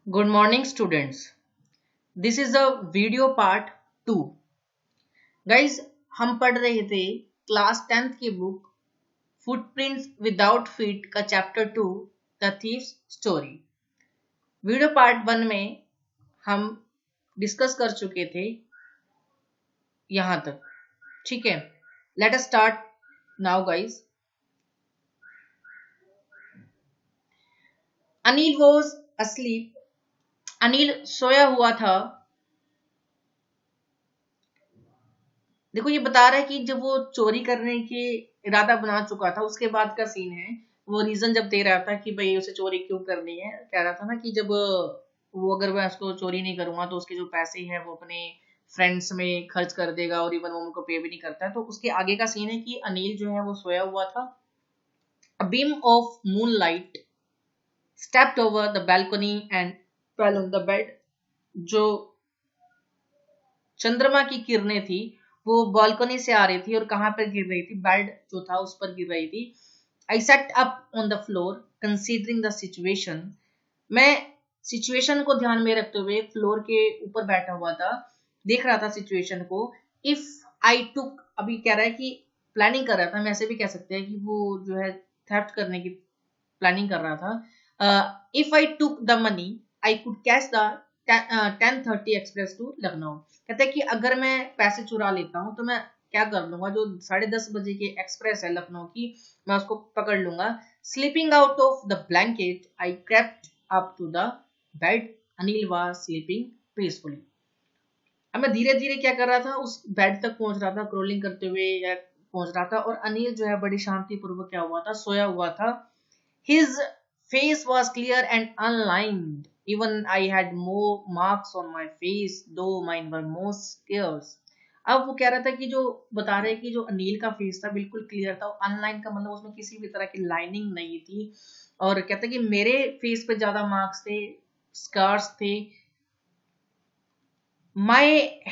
Good morning, students. This is a video part 2. Guys, हम पढ़ रहे थे क्लास 10th की बुक फुटप्रिंट्स विदाउट फीट का chapter 2 the thieves story. Video part 1 में हम डिस्कस कर चुके थे यहां तक। ठीक है, let us start now guys. Anil was asleep. Anil सोया हुआ था। देखो ये बता रहा है कि जब वो चोरी करने के इरादा बना चुका था उसके बाद का सीन है। वो रीजन जब दे रहा था कि भाई उसे चोरी क्यों करनी है, कह रहा था ना कि जब वो अगर मैं उसको चोरी नहीं करूंगा तो उसके जो पैसे हैं वो अपने फ्रेंड्स में खर्च कर देगा और इवन वो उनको पे भी नहीं करता है। तो उसके आगे का सीन है कि अनिल जो है वो सोया हुआ था। A beam of moonlight stepped over the balcony and fell on the bed. जो चंद्रमा की किरणें थी वो बालकनी से आ रही थी और कहां पर गिर रही थी, बेड जो था उस पर गिर रही थी। I set up on the floor considering the situation. मैं सिचुएशन को ध्यान में रखते हुए फ्लोर के ऊपर बैठा हुआ था, देख रहा था सिचुएशन को। इफ आई टुक, अभी कह रहा है कि प्लानिंग कर रहा था, हम ऐसे भी कह सकते हैं कि वो जो है थेफ्ट करने की प्लानिंग कर रहा था। If I took the money I could catch the 10:30 express to Lucknow. कहते हैं कि अगर मैं पैसे चुरा लेता हूँ तो मैं क्या कर लूंगा, जो 10:30 बजे की एक्सप्रेस है लखनऊ की, मैं उसको पकड़ लूंगा। Sleeping out of the blanket I crept up to the bed. Anil was sleeping peacefully. अब मैं धीरे धीरे क्या कर रहा था, उस बेड तक पहुंच रहा था, क्रोलिंग करते हुए या पहुंच रहा था, और अनिल जो है बड़ी शांति पूर्वक क्या हुआ था, सोया हुआ था। His face was clear and unlined. Even I had more marks on my face, though mine were more scarce. अब वो कह रहा था कि जो बता रहे कि जो अनिल का फेस था बिल्कुल क्लियर था। अनलाइन का मतलब उसमें किसी भी तरह की लाइनिंग नहीं थी। और कहता कि मेरे फेस पे ज्यादा मार्क्स थे, स्कार्स थे। My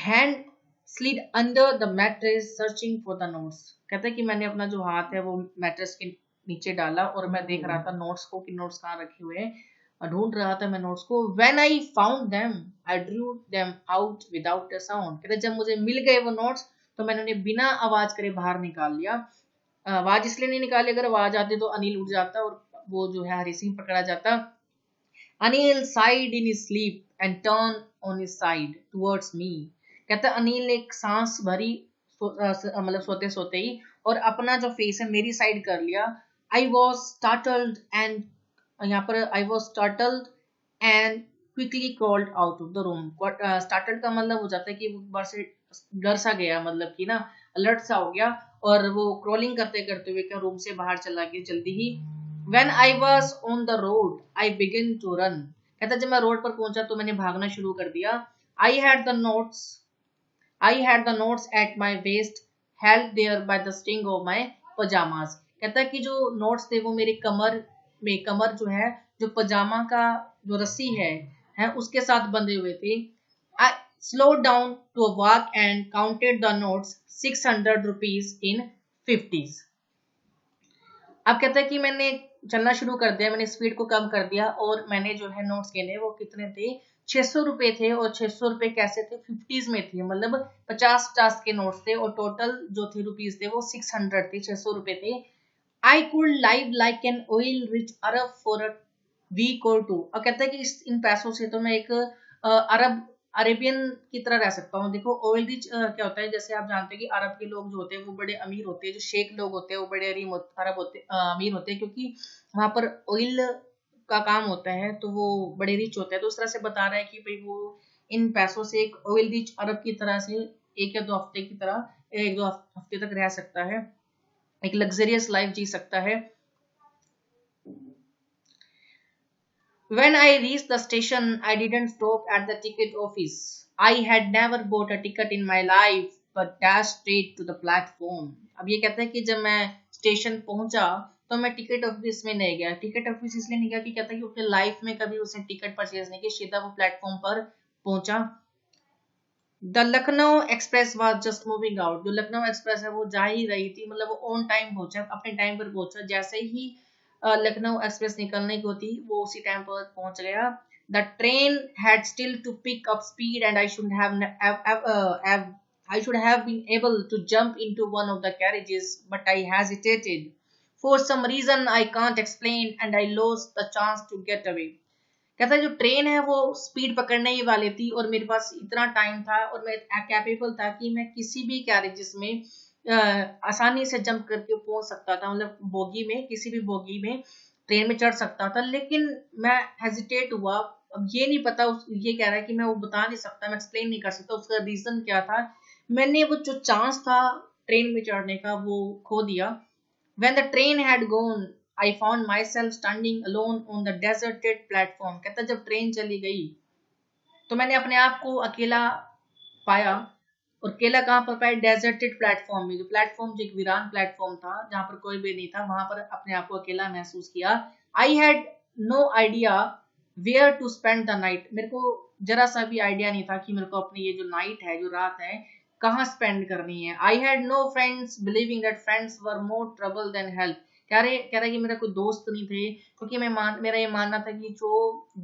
hand slid under the mattress searching for the notes. कहता है कि मैंने अपना जो हाथ है वो मैट्रेस के नीचे डाला और मैं देख रहा था नोट्स को कि नोट्स कहाँ रखे हुए हैं, और ढूंढ रहा था मैं नोट्स को। When I found them, I drew them out without a sound. कहता जब मुझे मिल गए वो नोट्स तो मैंने उन्हें बिना आवाज करे बाहर निकाल लिया। आवाज इसलिए नहीं निकाली, अगर आवाज आती तो अनिल उठ जाता और वो जो है हरी सिंह पकड़ा जाता। Anil sighed in his sleep and turned on his side towards me. कहता अनिल ने एक सांस भरी, मतलब सोते सोते ही, और अपना जो फेस है मेरी साइड कर लिया। आई वॉज स्टार्टल्ड एंड, यहाँ पर I was startled and quickly crawled out of the room. Startled का मतलब हो जाता है कि वो बार से डर सा गया, मतलब कि ना अलर्ट सा हो गया, और वो क्रॉलिंग करते करते हुए क्या रूम से बाहर चला गया जल्दी ही। When I was on the road, I began to run. कहता जब मैं रोड पर पहुंचा तो मैंने भागना शुरू कर दिया। I had the notes, I had the notes at my waist, held there by the string of my pajamas. कहता कि जो नोट्स थे वो मेरी कमर में, कमर जो है, जो पजामा का जो रस्सी है उसके साथ बंधे हुए थे। I slowed down to a walk and counted the notes, 600 rupees in 50s. अब कहता है कि मैंने चलना शुरू कर दिया, मैंने स्पीड को कम कर दिया और मैंने जो है नोट्स गिने, वो कितने थे, 600 रुपए थे। और 600 रुपए कैसे थे, 50s में थे, मतलब 50 के नोट्स थे, और टोटल जो थे रुपीज थे वो 600 थे, 600 रुपए थे। I could live like an oil rich Arab for a week और टू। और कहता है कि इन पैसों से तो मैं एक अरब अरेबियन की तरह रह सकता हूँ। देखो ऑयल रिच क्या होता है, जैसे आप जानते हैं कि अरब के लोग जो होते हैं वो बड़े अमीर होते हैं, जो शेख लोग होते हैं वो बड़े अरब होते अमीर होते हैं, क्योंकि वहां पर ऑयल का काम होता है तो वो बड़े रिच होते हैं। तो उस तरह से बता रहा है कि भाई वो इन पैसों से एक ऑयल रिच अरब की तरह से एक या दो हफ्ते की तरह, एक दो हफ्ते तक रह सकता है, एक लग्जरियस लाइफ जी सकता है। When I reached the station, I didn't stop at the ticket office. I had never bought a ticket in my life, but dashed straight to the platform. अब ये कहता है कि जब मैं स्टेशन पहुंचा तो मैं टिकट ऑफिस में नहीं गया। टिकट ऑफिस इसलिए नहीं गया कि कहता है कि उसने लाइफ में कभी उसने टिकट परचेज नहीं की, सीधा वो प्लेटफॉर्म पर पहुंचा। The Lucknow express was just moving out. जो लखनऊ एक्सप्रेस है वो जा ही रही थी, मतलब वो ऑन टाइम पहुंचा, अपने टाइम पर पहुंचा। जैसे ही लखनऊ एक्सप्रेस निकलने की होती वो उसी टाइम पर पहुंच गया। The train had still to pick up speed, and I should have been able to jump into one of the carriages, but I hesitated. For some reason I can't explain, and I lost the chance to get away. कहता है जो train है वो speed पकड़ने ही वाली थी और मेरे पास इतना टाइम था और मैं कैपेबल था कि मैं किसी भी कैरेजेस में आसानी से जंप करके पहुंच सकता था, मतलब बोगी में, किसी भी बोगी में ट्रेन में चढ़ सकता था। लेकिन मैं हेजिटेट हुआ। अब ये नहीं पता, ये कह रहा है कि मैं वो बता नहीं सकता, मैं एक्सप्लेन नहीं कर सकता उसका रीजन क्या था। मैंने वो जो चांस था ट्रेन में चढ़ने का वो खो दिया। When the train had gone, I found myself standing alone on the deserted platform. कहता जब ट्रेन चली गई तो मैंने अपने आप को अकेला पाया। और अकेला कहाँ पर पाया? डेजर्टेड प्लेटफॉर्म में। जो प्लेटफॉर्म जो एक वीरान प्लेटफॉर्म था जहां पर कोई भी नहीं था, वहां पर अपने आप को अकेला महसूस किया। I had no idea where to spend the night. मेरे को जरा सा भी आइडिया नहीं था कि मेरे को अपनी ये जो नाइट है, जो रात है, कहाँ स्पेंड करनी है। I had no friends, believing that friends were more trouble than help. कह रहे कि मेरा कोई दोस्त नहीं थे, क्योंकि मेरा ये मानना था कि जो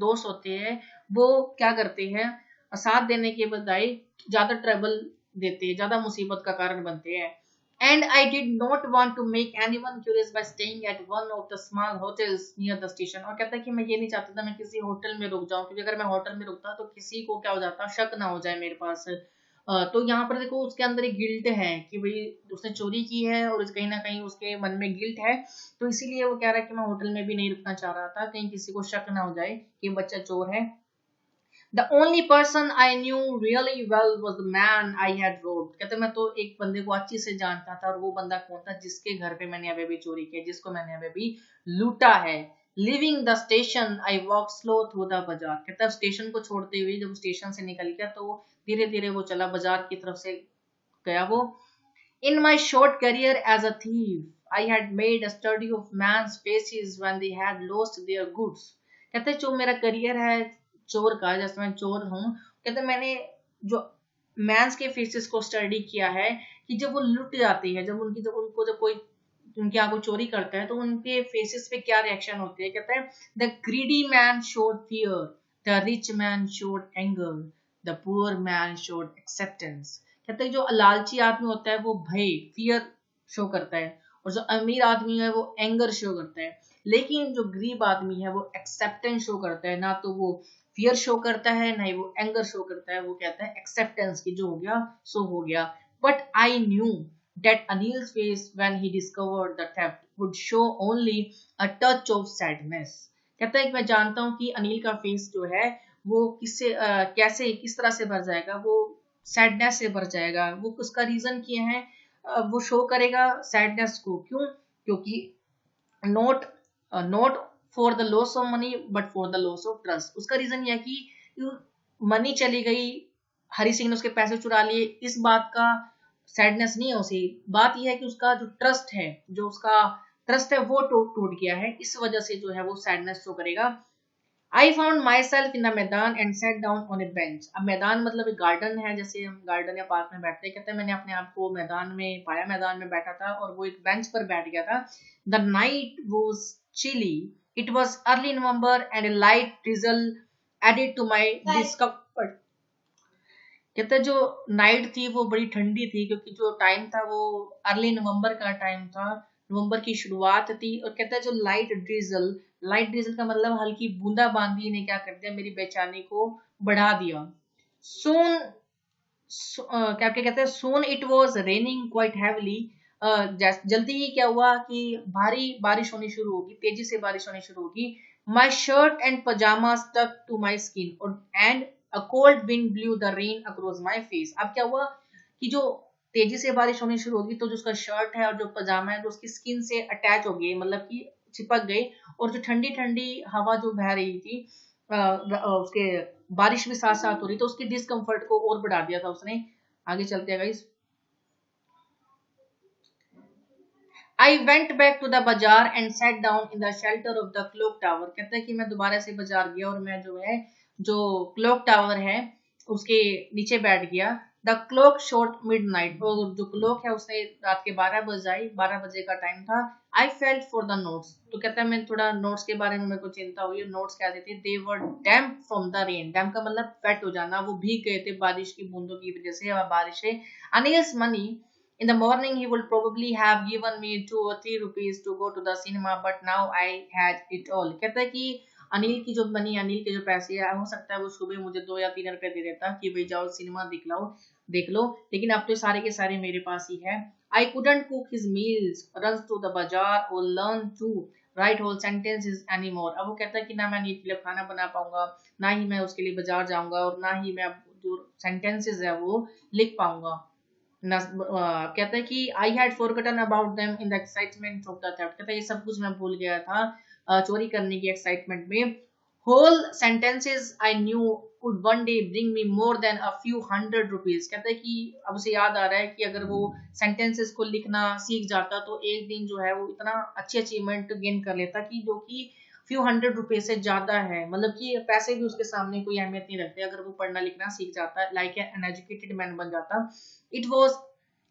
दोस्त होते हैं वो क्या करते हैं, साथ देने के बजाय ज्यादा ट्रबल देते हैं, ज्यादा मुसीबत का कारण बनते हैं। And I did not want to make anyone curious by staying at one of the small hotels near the station. और कहता है कि मैं ये नहीं चाहता था मैं किसी होटल में रुक जाऊं, क्योंकि अगर मैं होटल में रुकता तो किसी को क्या हो जाता, शक ना हो जाए मेरे पास। तो यहाँ पर देखो उसके अंदर एक गिल्ट है कि भाई उसने चोरी की है और कहीं ना कहीं उसके मन में गिल्ट है, तो इसीलिए वो कह रहा है कि मैं होटल में भी नहीं रुकना चाह रहा था, कहीं किसी को शक ना हो जाए कि बच्चा चोर है। The only person I knew really well was the man I had robbed. कहते मैं तो एक बंदे को अच्छी से जानता था, और वो बंदा कौन था? जिसके घर पे मैंने अभी भी चोरी की, जिसको मैंने अभी भी लूटा है। Leaving the station, I walked slow through the bazaar. कहता स्टेशन को छोड़ते हुए जब स्टेशन से निकल गया तो धीरे धीरे वो चला बाजार की तरफ से गया वो। In my short career as a thief, I had made a study of man's faces when they had lost their goods. कहते जो मेरा करियर है चोर का, जैसे मैं चोर हूँ, कहते मैंने जो मैंस के फेसेस को स्टडी किया है कि जब वो लुट जाती है, जब कोई उनकी आंखों चोरी करता है तो उनके फेसेस पे क्या रिएक्शन होती है। कहते हैं the greedy man showed fear, the rich man showed anger, the poor man showed acceptance. कहते हैं जो लालची आदमी होता है वो भय, फियर शो करता है, और जो अमीर आदमी है वो एंगर शो करता है। लेकिन जो गरीब आदमी है वो एक्सेप्टेंस शो करता है, ना तो वो फियर शो करता है ना ही वो एंगर शो करता है, वो कहता है एक्सेप्टेंस की जो हो गया सो हो गया। But I knew that Anil's face when he discovered the theft would show only a touch of sadness. कहता है कि मैं जानता हूं कि अनिल का फेस जो है वो किस तरह से भर जाएगा, वो सैडनेस से भर जाएगा। वो उसका रीजन क्या है, वो शो करेगा सैडनेस को। क्यों? क्योंकि not for the loss of money but for the loss of trust. उसका रीजन यह कि मनी चली गई, हरी सिंह ने उसके पैसे चुरा लिए, इस बात का सैडनेस नहीं है उसे। बात यह है कि उसका जो ट्रस्ट है, वो टूट गया है, इस वजह से जो है वो सैडनेस शो करेगा। I found myself in the maidan and set down on a bench. अब मैदान मतलब एक गार्डन है, जैसे हम गार्डन या पार्क में बैठते हैं। कहते हैं मैंने अपने आप को मैदान में पाया, मैदान में बैठा था और वो एक बेंच पर बैठ गया था। The night was chilly, it was early November and a light drizzle added to my discomfort. कहते जो नाइट थी वो बड़ी ठंडी थी, क्योंकि जो टाइम था वो अर्ली नवंबर का टाइम था, नवंबर की शुरुआत थी। और कहता है जो लाइट ड्रिजल का मतलब हल्की बूंदाबांदी ने क्या कर दिया, मेरी बेचैनी को बढ़ा दिया। सून क्या कहते हैं, soon it was raining quite heavily. जल्दी ही क्या हुआ कि भारी बारिश होनी शुरू होगी, तेजी से बारिश होनी शुरू होगी। My shirt and pyjama stuck to my skin and A cold wind blew the rain across my face. अब क्या हुआ कि जो तेजी से बारिश होनी शुरू होगी तो जो उसका शर्ट है और जो पजामा है जो उसकी स्किन से अटैच हो गई, मतलब कि चिपक गई, और जो ठंडी ठंडी हवा जो बह रही थी उसके बारिश भी साथ साथ हो रही, तो उसकी डिस्कम्फर्ट को और बढ़ा दिया था उसने। आगे चलते हैं guys. I went back to the bazaar and sat down in the shelter of the clock tower. कहता है कि मैं दोबारा से बाजार गया और मैं जो क्लॉक टावर है उसके नीचे बैठ गया। द क्लॉक शोट मिडनाइट, और जो क्लॉक है उसने रात के 12 बजे का टाइम था। I felt for the notes, तो कहता है मैं थोड़ा नोट्स के बारे में मेरे को चिंता हुई। नोट्स क्या थे, दे वर डैम्प फ्रॉम द रेन, डैम्प का मतलब वेट हो जाना, वो भीग गए थे बारिश की बूंदों की वजह से, या बारिश से। Anil's money, in the morning he would probably have given me 2 or 3 rupees to go to the cinema, but now I had it all। कहता है कि अनिल की जो मनी, अनिल के जो पैसे है, हो सकता है वो सुबह मुझे 2 या 3 रुपए दे देता कि भाई जाओ सिनेमा देख लो, लेकिन अब तो सारे के सारे मेरे पास ही है। I couldn't cook his meals, run to the bazaar or learn to write whole sentences anymore। अब वो कहता है कि ना मैं अनिल के लिए खाना बना पाऊंगा, ना ही मैं उसके लिए बाजार जाऊंगा, और ना ही मैं अब जो सेंटेंसेस है वो लिख पाऊंगा। कहता है कि I had forgotten about them in the excitement of the theft, कहता है ये सब कुछ मैं भूल गया था चोरी करने की एक्साइटमेंट में। Whole sentences I knew could one day bring me more than a few hundred rupees। कहता है कि अब उसे याद आ रहा है कि अगर वो सेंटेंसेस को लिखना सीख जाता तो एक दिन जो है वो इतना अच्छी अचीवमेंट गेन कर लेता कि जो कि फ्यू हंड्रेड रुपए से ज्यादा है, मतलब कि पैसे भी उसके सामने कोई अहमियत नहीं रखते अगर वो पढ़ना लिखना सीख जाता, लाइक एन एजुकेटेड मैन बन जाता। It was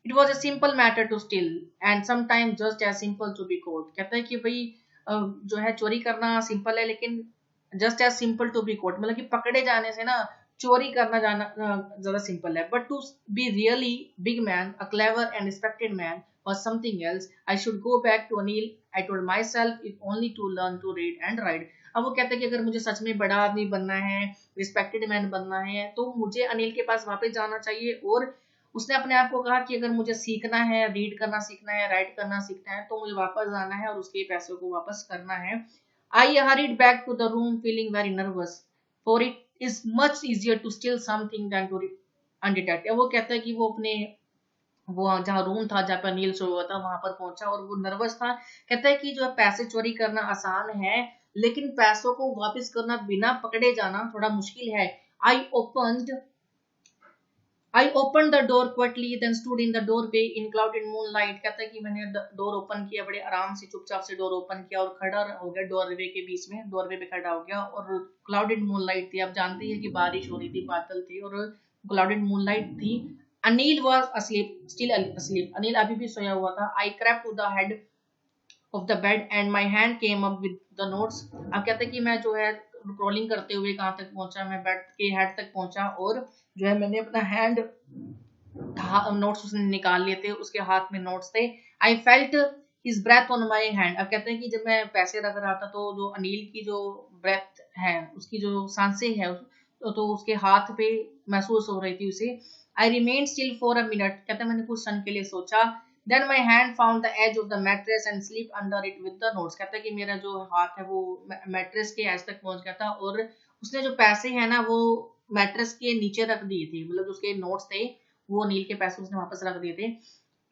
it was a simple matter to steal and sometimes just as simple to be caught। कहता है कि भाई जो है चोरी करना सिंपल है, लेकिन just as simple to be caught, मतलब कि पकड़े जाने से ना चोरी करना जाना ज्यादा सिंपल है। But to be really big man, a clever and respected man और something else. I should go back to Anil, I told myself it only to learn to read and write. अब वो कहता है कि अगर मुझे सच में बड़ा आदमी बनना है, रिस्पेक्टेड मैन बनना है, तो मुझे अनिल के पास वापस जाना चाहिए। और उसने अपने आप को कहा कि अगर मुझे सीखना है, रीड करना सीखना है, राइट करना सीखना है, तो मुझे वापस जाना है और उसके पैसों को वापस करना है। I hurried back to the room feeling very nervous, for it is much easier to steal something than to undetected। वो कहता है कि वो अपने वो जहाँ रूम था जहाँ पे अनिल सो हुआ था वहां पर पहुंचा और वो नर्वस था। कहता है कि जो है पैसे चोरी करना आसान है, लेकिन पैसों को वापस करना बिना पकड़े जाना थोड़ा मुश्किल है। I opened I opened the door quietly, then stood in the doorway in clouded moonlight। कहता है कि मैंने डोर ओपन किया, बड़े आराम से चुपचाप से डोर ओपन किया और खड़ा हो गया डोरवे के बीच में, डोरवे पे खड़ा हो गया। और क्लाउडेड मूनलाइट थी, आप जानते हैं कि बारिश हो रही थी, बादल थे और क्लाउडेड मूनलाइट थी। Anil was asleep, still asleep। Anil अभी भी सोया हुआ था। I crept to the head of the bed and my hand came up with the notes। अब कहते हैं कि मैं जो है रोलिंग करते हुए कहाँ तक पहुंचा, मैं बेड के हेड तक पहुंचा और जो है मैंने अपना हैंड, नोट्स उसने निकाल लिए थे, उसके हाथ में नोट्स थे। I felt his breath on my hand. अब कहते हैं कि जब मैं पैसे रख रहा था तो जो अनिल की जो ब्रेथ है, उसकी जो सांसें है तो उसके हाथ पे महसूस हो रही थी उसे। I remain still for a minute, कहते हैं मैंने कुछ क्षण के लिए सोचा। Then my hand found the edge of the mattress and sleep under it with the notes. कहता है कि मेरा जो हाथ है वो मैट्रेस के एज तक पहुंच गया था और उसने जो पैसे है ना वो मैट्रेस के नीचे रख दिए थे, मतलब उसके नोट्स थे वो अनिल के पैसे उसने वापस रख दिए थे।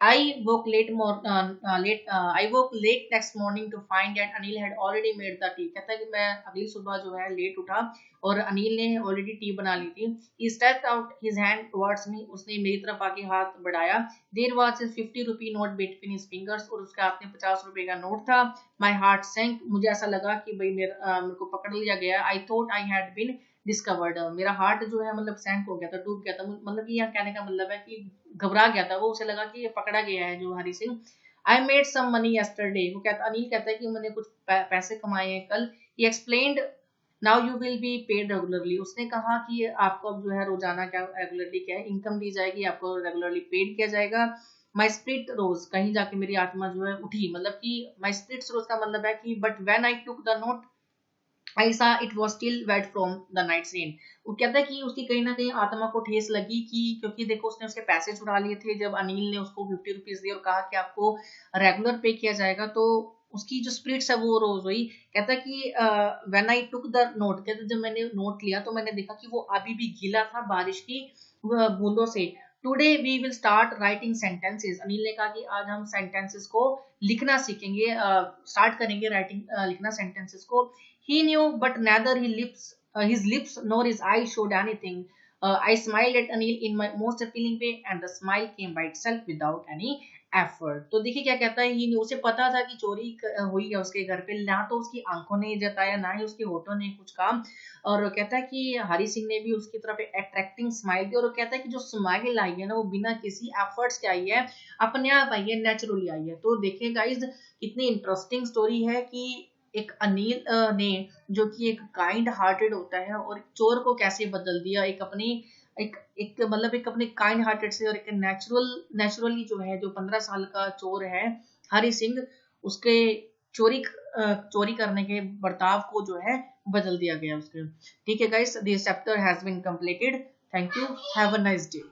I woke I woke late next morning to find that Anil had already made the tea। कहता है कि मैं अगली सुबह जो है लेट उठा और अनिल ने ऑलरेडी टी बना ली थी। He stretched out his hand towards me, उसने मेरी तरफ आके हाथ बढ़ाया। There was a 50 rupee note between his fingers और उसके हाथ में 50 रुपए का नोट था। My heart sank, मुझे ऐसा लगा कि भाई मेरे को पकड़ लिया गया। I thought I had been discovered, मेरा हार्ट जो है मतलब सैंक हो गया था, डूब गया था, मतलब कि यहाँ कहने का मतलब है कि घबरा गया था वो, उसे लगा कि ये पकड़ा गया है जो Hari Singh. I made some money yesterday, वो कहता अनिल कहता है कि मैंने कुछ पैसे कमाए हैं कल। ही explained now you will be paid regularly, उसने कहा कि आपको अब जो है रोजाना क्या रेगुलरली क्या है इनकम दी जाएगी, आपको रेगुलरली पेड किया जाएगा। माई स्पिरिट रोज, कहीं जाके मेरी आत्मा जो है उठी, मतलब कि माई स्पिरिट रोज का मतलब है कि but when I took the note I saw it was still wet from the night's rain। वो कहता है कि उसकी कहीं ना कहीं आत्मा को ठेस लगी कि क्योंकि देखो उसने उसके पैसे चुरा लिए थे, जब अनिल ने उसको 50 रुपीज दिए और कहा कि आपको रेगुलर पे किया जाएगा तो उसकी जो स्पिरिट्स है वो रोज हुई। कहता है कि when I took the note, कहता जब मैंने नोट लिया तो मैंने देखा कि वो अभी भी गीला था बारिश की बूंदों से। Today we will start writing sentences, Anil ने कहा कि आज हम सेंटेंसेस को लिखना सीखेंगे, स्टार्ट करेंगे राइटिंग लिखना सेंटेंसेस को। He knew, but neither his lips nor his eyes showed anything. I smiled at Anil in my most appealing way, and the smile came by itself without any effort. तो देखिए क्या कहता है, ही उसे पता था कि चोरी हुई है उसके घर पे, ना तो उसकी आंखों ने जताया ना ही उसके होठों ने कुछ काम। और कहता है कि हरी सिंह ने भी उसकी तरफ अट्रैक्टिंग स्माइल दी, और कहता है कि जो स्माइल आई है ना वो बिना किसी एफर्ट्स के आई है, अपने आप आई है, नेचुरली आई है। तो देखिए गाइज कितनी इंटरेस्टिंग स्टोरी है कि एक अनिल ने, जो कि एक काइंड हार्टेड होता है, और चोर को कैसे बदल दिया, एक अपनी एक एक मतलब एक अपने काइंड हार्टेड से, और एक नेचुरली जो है, जो 15 साल का चोर है हरि सिंह, उसके चोरी करने के बर्ताव को जो है बदल दिया गया उसके। ठीक है guys, this chapter has been completed. Thank you, have a nice day.